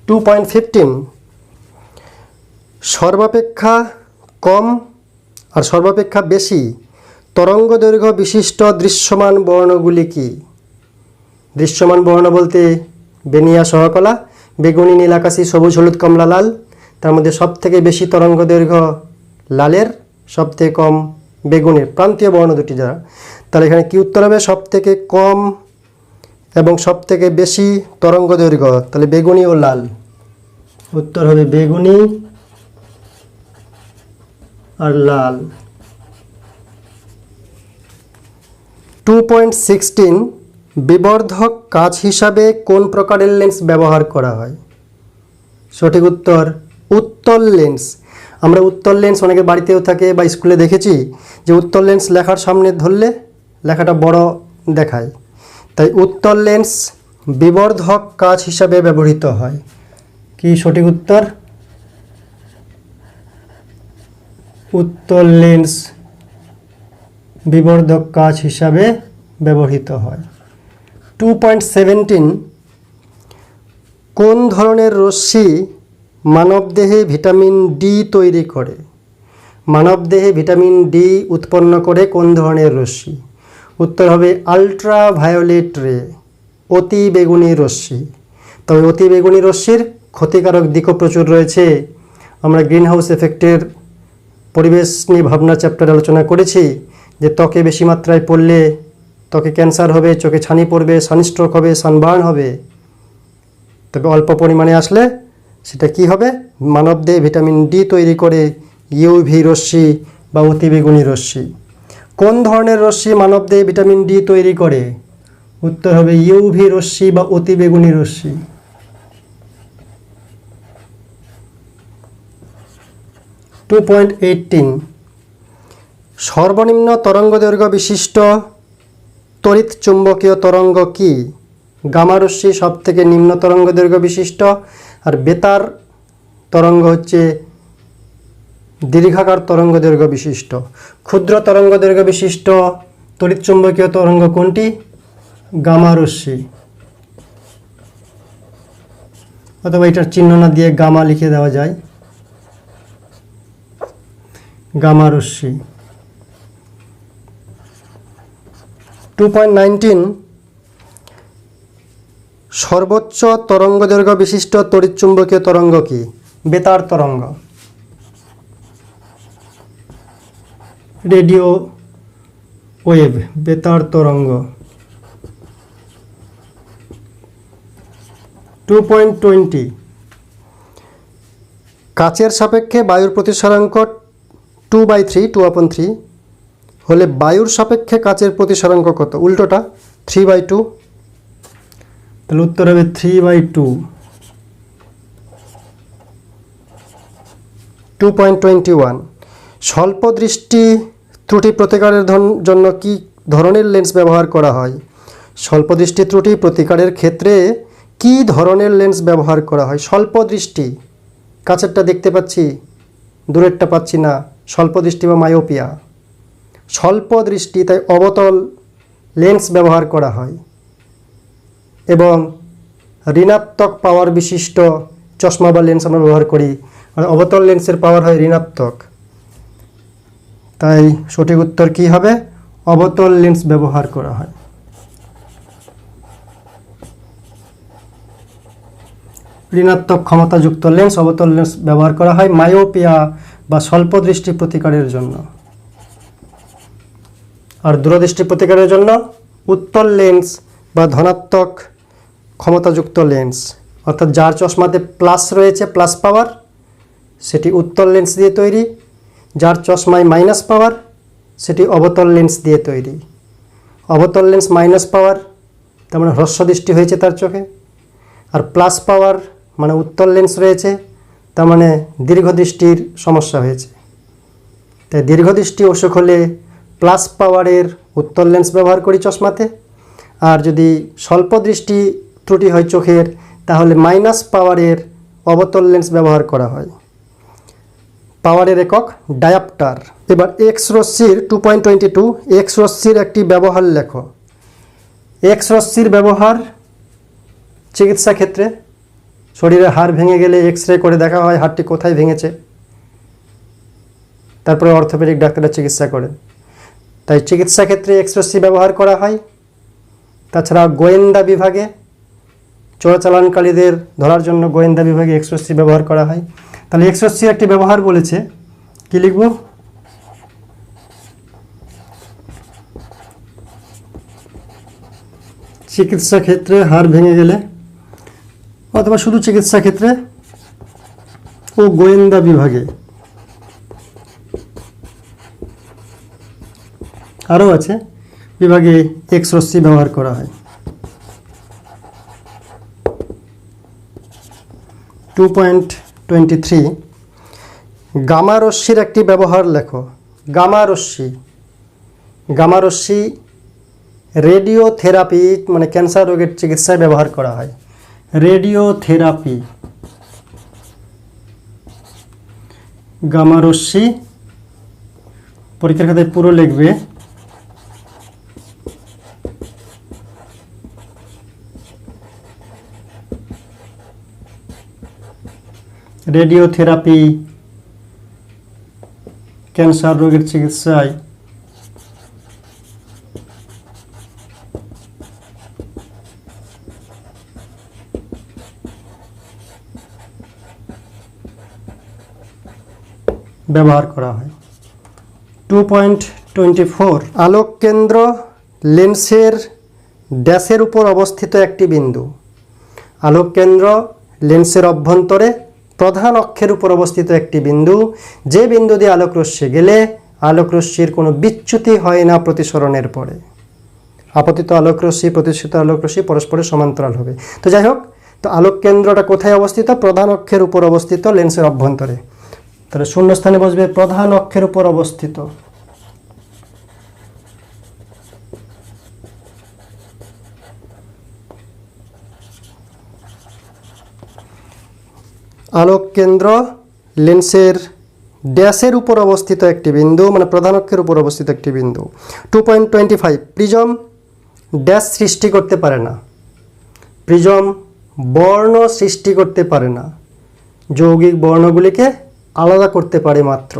2.15 সর্বাপেক্ষা কম আর সর্বাপেক্ষা বেশি তরঙ্গ দৈর্ঘ্য বিশিষ্ট দৃশ্যমান বর্ণগুলি কি? দৃশ্যমান বর্ণ বলতে বেনিয়া সহকলা, বেগুনি, নীল, আকাশী, সবুজ, হলুদ, কমলা, লাল। তার মধ্যে সবথেকে বেশি তরঙ্গ দৈর্ঘ্য লালের, সবথেকে কম বেগুনের, প্রান্তীয় বর্ণ দুটি যারা। তাহলে এখানে কি উত্তর হবে? সবথেকে কম এবং সবথেকে বেশি তরঙ্গ দৈর্ঘ্য, তাহলে বেগুনি ও লাল। উত্তর হবে বেগুনি আর লাল। 2.16 বিবর্ধক কাচ হিসাবে কোন প্রকারের লেন্স ব্যবহার করা হয়? সঠিক উত্তর উত্তল লেন্স। আমরা উত্তল লেন্স অনেকে বাড়িতেও থাকে বা স্কুলে দেখেছি যে উত্তল লেন্স লেখার সামনে ধরলে লেখাটা বড় দেখায়, তাই উত্তল লেন্স বিবর্ধক কাচ হিসাবে ব্যবহৃত হয়। কি সঠিক উত্তর? উত্তল লেন্স বিবর্ধক কাচ হিসাবে ব্যবহৃত হয়। 2.17 কোন ধরনের রশ্মি মানবদেহে ভিটামিন ডি তৈরি করে? মানবদেহে ভিটামিন ডি উৎপন্ন করে কোন ধরনের রশ্মি? উত্তর হবে আলট্রাভায়োলেট রে, অতি বেগুনি রশ্মি। তবে অতি বেগুনি রশ্মির ক্ষতিকারক দিকও প্রচুর রয়েছে। আমরা গ্রিন হাউস এফেক্টের পরিবেশ নিয়ে ভাবনা চ্যাপ্টার আলোচনা করেছি যে ত্বকে বেশি মাত্রায় পড়লে ত্বকে ক্যান্সার হবে, চোখে ছানি পড়বে, সানস্ট্রোক হবে, সানবার্ন হবে। তবে অল্প পরিমাণে আসলে সেটা কি হবে? মানবদেহে ভিটামিন ডি তৈরি করে ইউভি রশ্মি বা অতিবেগুনি রশ্মি। কোন ধরনের রশ্মি মানবদেহে ভিটামিন ডি তৈরি করে? উত্তর হবে ইউভি রশ্মি বা অতিবেগুনি রশ্মি। 2.18 সর্বনিম্ন তরঙ্গদৈর্ঘ্য বিশিষ্ট তড়িৎ চুম্বকীয় তরঙ্গ কি? গামা রশ্মি সবথেকে নিম্ন তরঙ্গদৈর্ঘ্য বিশিষ্ট, আর বেতার তরঙ্গ হচ্ছে দীর্ঘাকার তরঙ্গদৈর্ঘ্য বিশিষ্ট। ক্ষুদ্র তরঙ্গদৈর্ঘ্য বিশিষ্ট তড়িৎ চুম্বকীয় তরঙ্গ কোনটি? গামা রশ্মি। অথবা এটার চিহ্ন না দিয়ে গামা লিখে দেওয়া যায়, গামা রশ্মি। 2.19 সর্বোচ্চ তরঙ্গদৈর্ঘ্য বিশিষ্ট তড়িৎচুম্বকীয় তরঙ্গ কি? বেতার তরঙ্গ, রেডিও ওয়েভ, বেতার তরঙ্গ। 2.20 কাচের সাপেক্ষে বায়ুর প্রতিসরাঙ্ক 2/3 হলে বায়ুর সাপেক্ষে কাচের প্রতিসরাঙ্ক কত? উল্টোটা 3/2, তাহলে উত্তর হবে 3/2। 2.21 স্বল্প দৃষ্টি ত্রুটি প্রতিকারের জন্য কি ধরনের লেন্স ব্যবহার করা হয়? স্বল্প দৃষ্টি ত্রুটি প্রতিকারের ক্ষেত্রে কি ধরনের লেন্স ব্যবহার করা হয়? স্বল্প দৃষ্টি, কাছেরটা দেখতে পাচ্ছি, দূরেরটা পাচ্ছি না, স্বল্প দৃষ্টি বা মায়োপিয়া। স্বল্প দৃষ্টি, তাই অবতল লেন্স ব্যবহার করা হয় এবং ঋণাত্মক পাওয়ার বিশিষ্ট চশমা বা লেন্স আমরা ব্যবহার করি, আর অবতল লেন্সের পাওয়ার হয় ঋণাত্মক। তাই সঠিক উত্তর কি হবে? অবতল লেন্স ব্যবহার করা হয়। ঋণাত্মক ক্ষমতাযুক্ত লেন্স, অবতল লেন্স ব্যবহার করা হয় মায়োপিয়া বা স্বল্প দৃষ্টি প্রতিকারের জন্য। আর দূরদৃষ্টি প্রতিকারের জন্য উত্তল লেন্স বা ধনাত্মক ক্ষমতাযুক্ত লেন্স, অর্থাৎ যার চশমাতে প্লাস রয়েছে, প্লাস পাওয়ার, সেটি উত্তল লেন্স দিয়ে তৈরি। যার চশমায় মাইনাস পাওয়ার, সেটি অবতল লেন্স দিয়ে তৈরি। অবতল লেন্স মাইনাস পাওয়ার, তার মানে হ্রস্ব দৃষ্টি হয়েছে তার চোখে, আর প্লাস পাওয়ার মানে উত্তল লেন্স রয়েছে, তার মানে দীর্ঘদৃষ্টির সমস্যা হয়েছে। তাই দীর্ঘদৃষ্টি অসুখ হলে প্লাস পাওয়ারের উত্তল লেন্স ব্যবহার করি চশমাতে, আর যদি স্বল্প দৃষ্টি ত্রুটি হয় চোখের, তাহলে মাইনাস পাওয়ারের অবতল লেন্স ব্যবহার করা হয়। পাওয়ারের একক ডায়াপ্টার। এবার এক্স রশ্মির 2.22 এক্স রশ্মির একটি ব্যবহার লেখো। এক্স রশ্মির ব্যবহার চিকিৎসা ক্ষেত্রে, শরীরে হাড় ভেঙে গেলে এক্স রে করে দেখা হয় হাড়টি কোথায় ভেঙেছে, তারপরে অর্থোপেডিক ডাক্তাররা চিকিৎসা করেন। তাই চিকিৎসা ক্ষেত্রে এক্স রশ্মি ব্যবহার করা হয়। তাছাড়া গোয়েন্দা বিভাগে চোরাচালানকারীদের ধরার জন্য গোয়েন্দা বিভাগে এক্স রশ্মি ব্যবহার করা হয়। তাহলে এক্স রশ্মির একটি ব্যবহার বলেছে, কি লিখব? চিকিৎসা ক্ষেত্রে হাড় ভেঙে গেলে, অথবা শুধু চিকিৎসা ক্ষেত্রে ও গোয়েন্দা বিভাগে, আরও আছে বিভাগে এক্স রশ্মি ব্যবহার করা হয়। 2.23 গামা রশ্মির একটি ব্যবহার লেখো। গামা রশ্মি, গামা রশ্মি রেডিওথেরাপি মানে ক্যান্সার রোগের চিকিৎসায় ব্যবহার করা হয়। রেডিওথেরাপি, গামা রশ্মি, পরীক্ষার খাতায় পুরো লিখবে। রেডিওথেরাপি ক্যান্সার রোগের চিকিৎসায় ব্যবহার করা হয়। 2.24 আলোক কেন্দ্র লেন্সের ড্যাশের উপর অবস্থিত একটি বিন্দু। আলোক কেন্দ্র লেন্সের অভ্যন্তরে প্রধান অক্ষের উপর অবস্থিত একটি বিন্দু, যে বিন্দু দিয়ে আলোক রশ্মি গেলে আলোক রশ্মির কোনো বিচ্যুতি হয় না প্রতিসরণের পরে। আপতিত আলোক রশ্মি, প্রতিসরিত আলোক রশ্মি পরস্পরের সমান্তরাল হবে। তো যাই হোক, তো আলোক কেন্দ্রটা কোথায় অবস্থিত? প্রধান অক্ষের উপর অবস্থিত লেন্সের অভ্যন্তরে। তাহলে শূন্যস্থানে বসবে প্রধান অক্ষের উপর অবস্থিত। আলোক কেন্দ্র লেন্সের ড্যাশের উপর অবস্থিত একটি বিন্দু, মানে প্রধান অক্ষের উপর অবস্থিত একটি বিন্দু। 2.25 প্রিজম ড্যাশ সৃষ্টি করতে পারে না। প্রিজম বর্ণ সৃষ্টি করতে পারে না, যৌগিক বর্ণগুলিকে আলাদা করতে পারে মাত্র।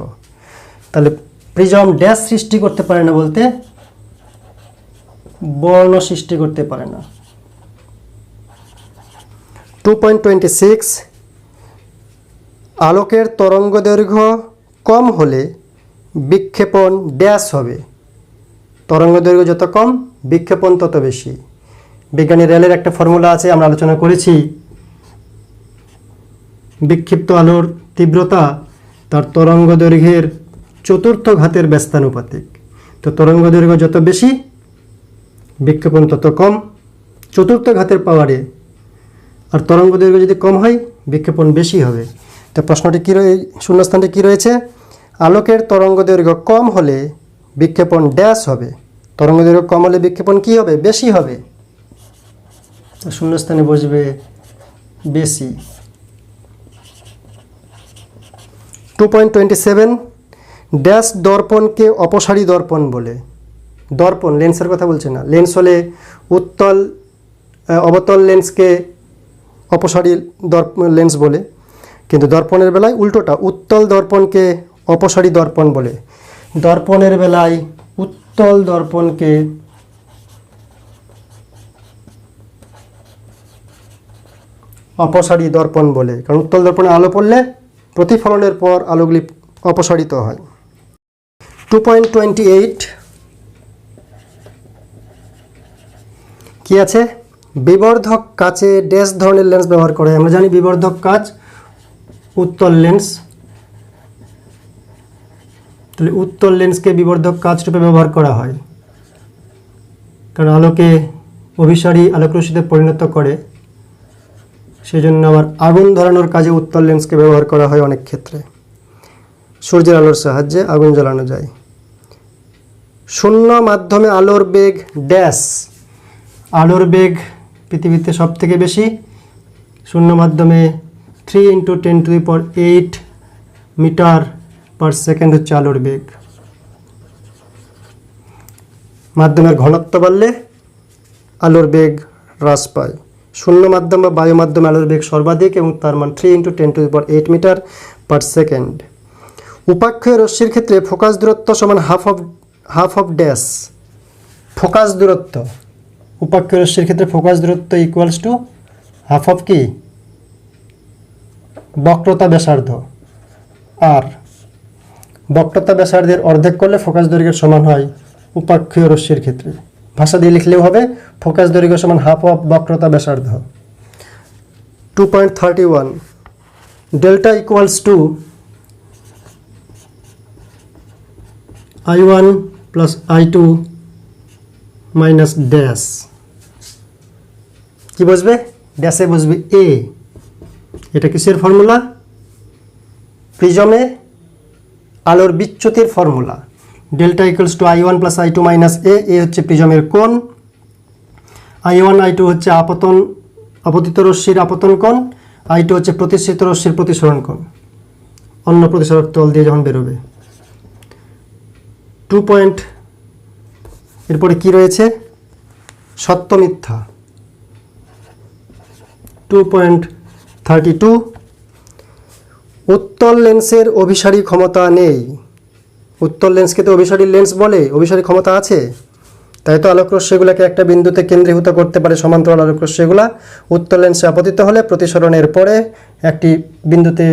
তাহলে প্রিজম ড্যাশ সৃষ্টি করতে পারে না বলতে বর্ণ সৃষ্টি করতে পারে না। 2.26 আলোকের তরঙ্গদৈর্ঘ্য কম হলে বিক্ষেপণ ড্যাশ হবে। তরঙ্গদৈর্ঘ্য যত কম বিক্ষেপণ তত বেশি। বিজ্ঞানী রেলের একটা ফর্মুলা আছে, আমরা আলোচনা করেছি। বিক্ষিপ্ত আলোর তীব্রতা তার তরঙ্গদৈর্ঘ্যের চতুর্থ ঘাতের ব্যস্তানুপাতিক। তো তরঙ্গদৈর্ঘ্য যত বেশি বিক্ষেপণ তত কম চতুর্থ ঘাতের পাওয়ারে, আর তরঙ্গদৈর্ঘ্য যদি কম হয় বিক্ষেপণ বেশি হবে। তো প্রশ্নটি কী শূন্যস্থানটি কী রয়েছে? আলোকের তরঙ্গদৈর্ঘ্য কম হলে বিক্ষেপণ ড্যাশ হবে। তরঙ্গদৈর্ঘ্য কম হলে বিক্ষেপণ কী হবে? বেশি হবে। তো শূন্যস্থানে বসবে বেশি। 2.27 ড্যাশ দর্পণকে অপসারী দর্পণ বলে। দর্পণ লেন্সের কথা বলছে না, লেন্স হলে উত্তল অবতল লেন্সকে অপসারী লেন্স বলে, কিন্তু দর্পণের বেলায় উল্টোটা, উত্তল দর্পণকে অপসারী দর্পণ বলে। দর্পণের বেলায় উত্তল দর্পণকে অপসারী দর্পণ বলে, কারণ উত্তল দর্পণে আলো পড়লে প্রতিফলনের পর আলোগুলি অপসারিত হয়। 2.28 কি আছে? বিবর্ধক কাচে ড্যাশ ধরনের লেন্স ব্যবহার করে। আমরা জানি বিবর্ধক কাচ উত্তল লেন্স, তাহলে উত্তল লেন্সকে বিবর্ধক কাচ রূপে ব্যবহার করা হয়, কারণ আলোকে অভিসারী আলোকরশ্মিতে পরিণত করে। সেই জন্য আবার আগুন ধরানোর কাজে উত্তল লেন্সকে ব্যবহার করা হয় অনেক ক্ষেত্রে। সূর্যের আলোর সাহায্যে আগুন জ্বালানো যায়। শূন্য মাধ্যমে আলোর বেগ ড্যাশ। আলোর বেগ পৃথিবীতে সব থেকে বেশি। শূন্য মাধ্যমে 3 × 10⁸ মিটার পার সেকেন্ড হচ্ছে আলোর বেগ। মাধ্যমের ঘনত্ব বাড়লে আলোর বেগ হ্রাস পায়। শূন্য মাধ্যম বা বায়ু মাধ্যমে আলোর বেগ সর্বাধিক এবং তার মান 3 × 10⁸ মিটার পার সেকেন্ড। উপাক্ষীয় রশ্মির ক্ষেত্রে ফোকাস দূরত্ব সমান হাফ অফ ড্যাশ। ফোকাস দূরত্ব উপাক্ষীয় রশ্মির ক্ষেত্রে ফোকাস দূরত্ব ইকুয়ালস টু হাফ অফ কি? বক্রতা ব্যাসার্ধ। আর বক্রতা ব্যাসার্ধের অর্ধেক করলে ফোকাস দৈর্ঘ্যের সমান হয় উপাক্ষীয় রশ্মির ক্ষেত্রে। ভাষা দিয়ে লিখলেও হবে ফোকাস দৈর্ঘ্য সমান হাফ অফ বক্রতা ব্যাসার্ধ। 2.31 delta equals to I1 plus I2 minus dash. কি বসবে? ড্যাশে বসবে এ। এটা কিসের ফর্মুলা? প্রিজমে আলোর বিচ্যুতির formula. Delta equals to I1 plus I2 minus A. A হচ্ছে প্রিজমের কোণ, I1 I2 হচ্ছে আপতিত রশ্মির আপতন কোণ, I2 হচ্ছে প্রতিসৃত রশ্মির প্রতিসরণ কোণ অন্য প্রতিসরক তল দিয়ে যখন বেরোবে। 2. এরপরে কি রয়েছে? সত্য মিথ্যা। 2.32 উত্তল লেন্সের অভিসারী ক্ষমতা নেই। উত্তল লেন্সকে তো অভিসারী লেন্স বলে, অভিসারী ক্ষমতা আছে, তাই তো আলোকরশ্মিগুলোকে একটা বিন্দুতে কেন্দ্রীভূত করতে পারে সমান্তরাল আলোকরশ্মিগুলা। উত্তল লেন্সে আপতিত হলে প্রতিসরণের পরে একটি বিন্দুতে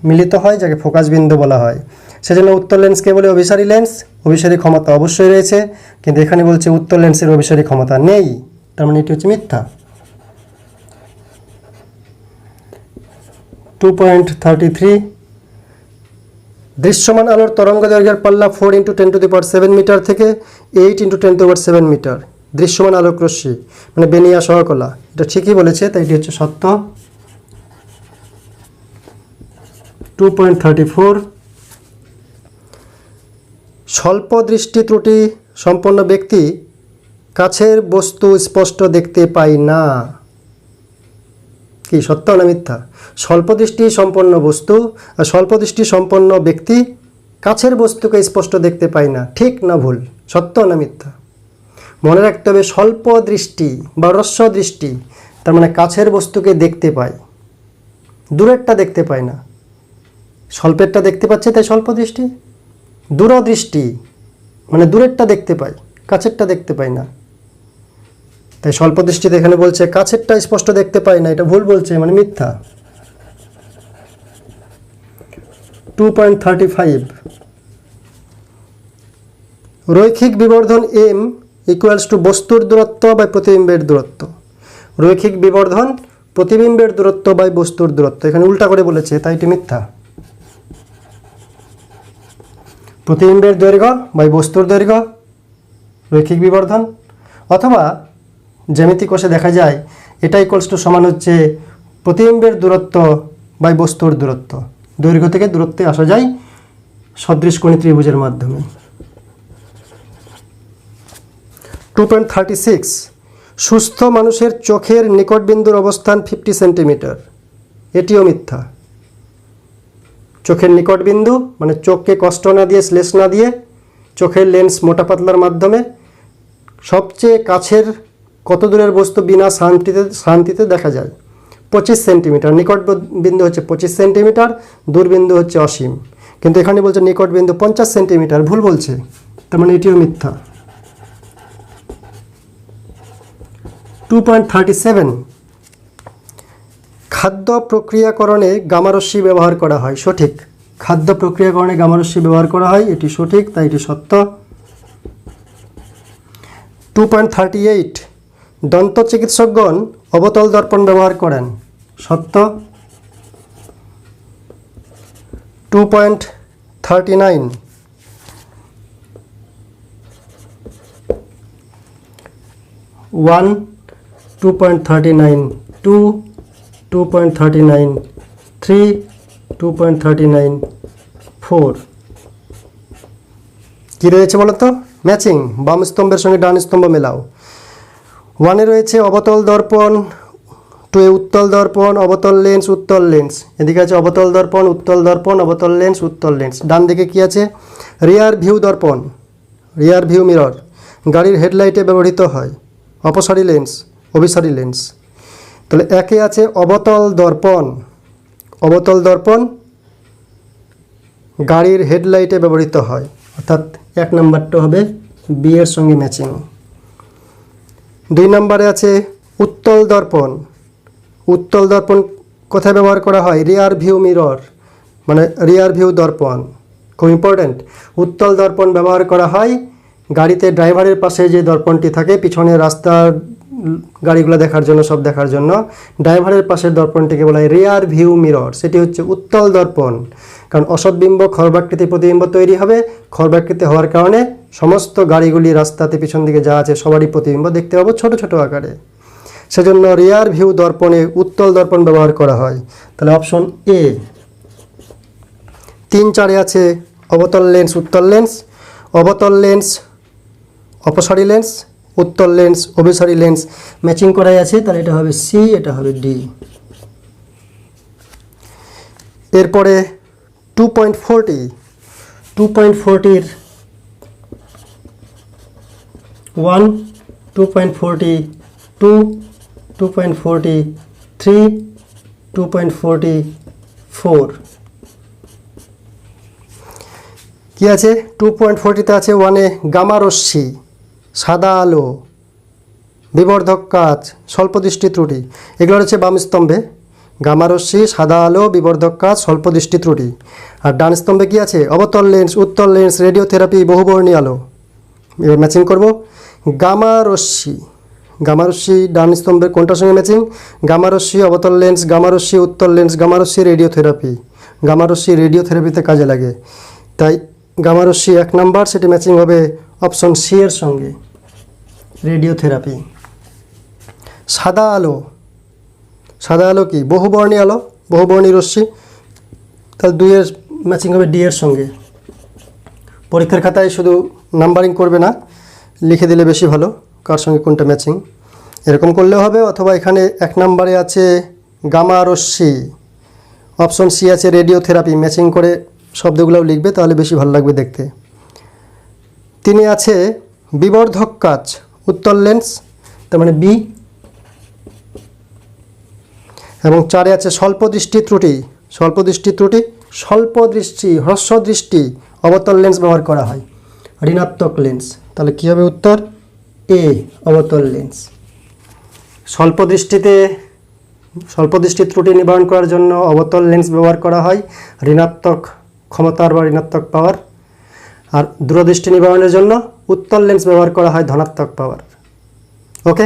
মিলিত হয়, যাকে ফোকাস বিন্দু বলা হয়। সেজন্য উত্তল লেন্সকে বলে অভিসারী লেন্স। অভিসারী ক্ষমতা অবশ্যই রয়েছে, কিন্তু এখানে বলছে উত্তল লেন্সের অভিসারী ক্ষমতা নেই, তার মানে এটি হচ্ছে মিথ্যা। 2.33 দৃশ্যমান আলোর তরঙ্গ দৈর্ঘ্যের পাল্লা 4 × 10⁷ মিটার থেকে 8 × 10⁷ মিটার। দৃশ্যমান আলোক রশ্মি মানে বেনিয়া সহকলা, এটা ঠিকই বলেছে, তাই এটি হচ্ছে সত্য। 2.34 স্বল্প দৃষ্টি ত্রুটি সম্পন্ন ব্যক্তি কাছের বস্তু স্পষ্ট দেখতে পায় না। কি সত্য না মিথ্যা? স্বল্প দৃষ্টি সম্পন্ন বস্তু আর স্বল্প দৃষ্টি সম্পন্ন ব্যক্তি কাছের বস্তুকে স্পষ্ট দেখতে পায় না, ঠিক না ভুল? সত্য না মিথ্যা? মনে রাখতে হবে স্বল্প দৃষ্টি বা হ্রস্ব দৃষ্টি, তার মানে কাছের বস্তুকে দেখতে পায়, দূরেরটা দেখতে পায় না। স্বল্পেরটা দেখতে পাচ্ছে তাই স্বল্প দৃষ্টি। দূরদৃষ্টি মানে দূরেরটা দেখতে পায়, কাছেরটা দেখতে পায় না, তাই স্বল্প দৃষ্টিতে এখানে বলছে কাছেরটা স্পষ্ট দেখতে পায় না, এটা ভুল বলছে, মানে মিথ্যা। 2.35 রৈখিক বিবর্ধন m ইকুয়ালস টু বস্তুর দূরত্ব বাই প্রতিবিম্বের দূরত্ব। রৈখিক বিবর্ধন প্রতিবিম্বের দূরত্ব বাই বস্তুর দূরত্ব, এখানে উল্টা করে বলেছে, তাই এটি মিথ্যা। প্রতিবিম্বের দৈর্ঘ্য বাই বস্তুর দৈর্ঘ্য রৈখিক বিবর্ধন, অথবা জ্যামিতি কোষে দেখা যায় এটা ইকুয়ালস টু সমান হচ্ছে প্রতিবিম্বের দূরত্ব বাই বস্তুর দূরত্ব। দৈর্ঘ্য থেকে দূরত্বে আসা যায় সদৃশকোণী ত্রিভুজের মাধ্যমে। 2.36 সুস্থ মানুষের চোখের নিকট বিন্দুর অবস্থান 50 সেন্টিমিটার, এটিও মিথ্যা। চোখের নিকট বিন্দু মানে চোখকে কষ্ট না দিয়ে, শ্লেষ না দিয়ে, চোখের লেন্স মোটা পাতলার মাধ্যমে সবচেয়ে কাছের কত দূরের বস্তু বিনা শান্তিতে দেখা যায়? 25 সেন্টিমিটার। নিকট বিন্দু হচ্ছে 25 সেন্টিমিটার, দূরবিন্দু হচ্ছে অসীম, কিন্তু এখানে বলছে নিকট বিন্দু 50 সেন্টিমিটার, ভুল বলছে, তার মানে এটিও মিথ্যা। 2.37 খাদ্য প্রক্রিয়াকরণে গামারশ্মি ব্যবহার করা হয়, সঠিক। খাদ্য প্রক্রিয়াকরণে গামারশ্মি ব্যবহার করা হয়, এটি সঠিক, তাই এটি সত্য। 2.38 দন্ত চিকিৎসকগণ অবতল দর্পণ ব্যবহার করেন, সত্য। 2.39 1 2.39 2 2.39 3 2.39 4 কি রয়েছে বলো তো? ম্যাচিং, বাম স্তম্ভের সঙ্গে ডান স্তম্ভ মেলাও। 1-এ রয়েছে অবতল দর্পণ, 2-এ উত্তল দর্পণ, অবতল লেন্স, উত্তল লেন্স। এদিকে আছে অবতল দর্পণ, উত্তল দর্পণ, অবতল লেন্স, উত্তল লেন্স। ডান দিকে কি আছে? রিয়ার ভিউ দর্পণ, রিয়ার ভিউ মিরর, গাড়ির হেডলাইটে ব্যবহৃত হয়। অপসারী লেন্স, অভিসারী লেন্স। তাহলে 1-এ আছে অবতল দর্পণ, অবতল দর্পণ গাড়ির হেডলাইটে ব্যবহৃত হয়, অর্থাৎ 1 নম্বরটা হবে বি এর সঙ্গে ম্যাচিং। 2 নম্বরে আছে উত্তল দর্পণ। উত্তল দর্পণ কোথায় ব্যবহার করা হয়? রিয়ার ভিউ মিরর, মানে রিয়ার ভিউ দর্পণ, খুব ইম্পর্ট্যান্ট। উত্তল দর্পণ ব্যবহার করা হয় গাড়িতে ড্রাইভারের পাশে যে দর্পণটি থাকে পিছনে রাস্তার গাড়িগুলো দেখার জন্য, সব দেখার জন্য, ড্রাইভারের পাশের দর্পণটিকে বলা হয় রিয়ার ভিউ মিরর। সেটি হচ্ছে উত্তল দর্পণ, কারণ অসৎবিম্ব খর্বাকৃতি প্রতিবিম্ব তৈরি হবে। খর্বাকৃতি হওয়ার কারণে সমস্ত গাড়িগুলি রাস্তাতে পিছন দিকে যা আছে সবারই প্রতিবিম্ব দেখতে পাবো ছোট ছোট আকারে। সেজন্য রিয়ার ভিউ দর্পণে উত্তল দর্পণ ব্যবহার করা হয়। তাহলে অপশন এ। 3-4 আছে অবতল লেন্স, উত্তল লেন্স, অবতল লেন্স, অপসারী লেন্স, উত্তল লেন্স, অভিসারী লেন্স ম্যাচিং করাই আছে। তাহলে এটা হবে সি, এটা হবে ডি। এরপরে 2.40, 2.40 1, 2.42, 2.43, 2.44 কি আছে? 2.40-তে আছে 1-এ গামা রশ্মি, সাদা আলো, বিবর্ধক কাচ, স্বল্প দৃষ্টি ত্রুটি। এগুলো হচ্ছে বাম স্তম্ভে গামা রশ্মি, সাদা আলো, বিবর্ধক কাচ, স্বল্প দৃষ্টি ত্রুটি। আর ডান স্তম্ভে কি আছে? অবতল লেন্স, উত্তল লেন্স, রেডিওথেরাপি, বহুবর্ণী আলো। এবার ম্যাচিং করব। গামা রশ্মি, গামা রশ্মি ডান স্তম্ভের কোনটার সঙ্গে ম্যাচিং? গামা রশ্মি, অবতল লেন্স, গামা রশ্মি, উত্তল লেন্স, গামা রশ্মি, রেডিওথেরাপি। গামা রশ্মি রেডিওথেরাপিতে কাজে লাগে, তাই গামা রশ্মি 1 নাম্বার, সেটি ম্যাচিং হবে অপশন সি এর সঙ্গে, রেডিওথেরাপি। সাদা আলো, সাদা আলো কি? বহুবর্ণী আলো, বহুবর্ণী রশ্মি, তাহলে 2-এর ম্যাচিং হবে ডি এর সঙ্গে। পরীক্ষার খাতায় শুধু নাম্বারিং করবে না, লিখে দিলে বেশি ভালো কার সঙ্গে কোনটা ম্যাচিং, এরকম করলেও হবে। অথবা এখানে 1 নম্বরে আছে গামা রশ্মি, অপশন সি আছে রেডিওথেরাপি, ম্যাচিং করে শব্দগুলোও লিখবে, তাহলে বেশি ভালো লাগবে দেখতে। 3-এ আছে বিবর্ধক কাচ, উত্তল লেন্স, তার মানে বি। এবং 4-এ আছে স্বল্প দৃষ্টি ত্রুটি, স্বল্প দৃষ্টি ত্রুটি, স্বল্প দৃষ্টি, হ্রস্ব দৃষ্টি, অবতল লেন্স ব্যবহার করা হয়, ঋণাত্মক লেন্স। তাহলে কী হবে উত্তর? এ, অবতল লেন্স। স্বল্প দৃষ্টি ত্রুটি নিবারণ করার জন্য অবতল লেন্স ব্যবহার করা হয়, ঋণাত্মক ক্ষমতার বা ঋণাত্মক পাওয়ার। আর দূরদৃষ্টি নিবারণের জন্য উত্তল লেন্স ব্যবহার করা হয়, ধনাত্মক পাওয়ার। ওকে।